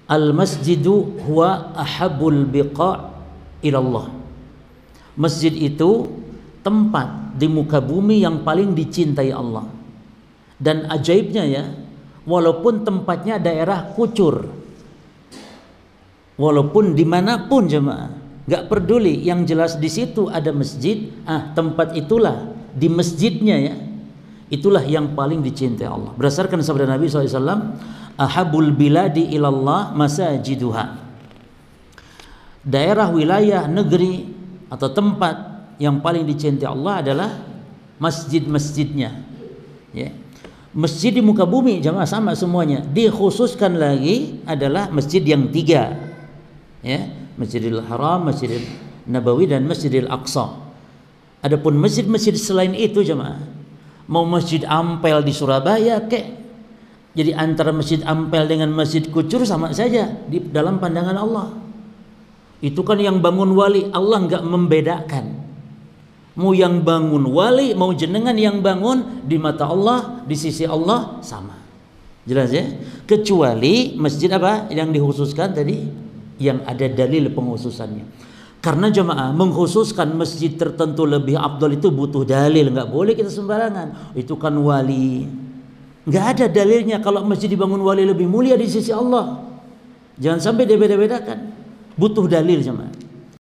al masjidu huwa ahabul biqa' ilallah. Masjid itu tempat di muka bumi yang paling dicintai Allah. Dan ajaibnya ya, walaupun tempatnya daerah kucur, walaupun dimanapun jemaah, gak peduli, yang jelas di situ ada masjid, tempat itulah, di masjidnya ya, itulah yang paling dicintai Allah. Berdasarkan sabda Nabi SAW, ahabul biladi ilallah masajiduha. Daerah, wilayah, negeri atau tempat yang paling dicintai Allah adalah masjid-masjidnya ya. Masjid di muka bumi jemaah sama semuanya. Dikhususkan lagi adalah masjid yang 3 ya, Masjidil Haram, Masjidil Nabawi, dan Masjidil Aqsa. Adapun masjid-masjid selain itu jemaah, mau Masjid Ampel di Surabaya kek, jadi antara Masjid Ampel dengan Masjid Kucur sama saja di dalam pandangan Allah. Itu kan yang bangun wali, Allah nggak membedakan. Mau yang bangun wali, mau jenengan yang bangun, di mata Allah, di sisi Allah sama. Jelas ya? Kecuali masjid apa yang dikhususkan tadi, yang ada dalil penghususannya. Karena jemaah mengkhususkan masjid tertentu lebih afdal itu butuh dalil, nggak boleh kita sembarangan. Itu kan wali. Nggak ada dalilnya kalau masjid dibangun wali lebih mulia di sisi Allah. Jangan sampai dibeda-bedakan. Butuh dalil jemaah.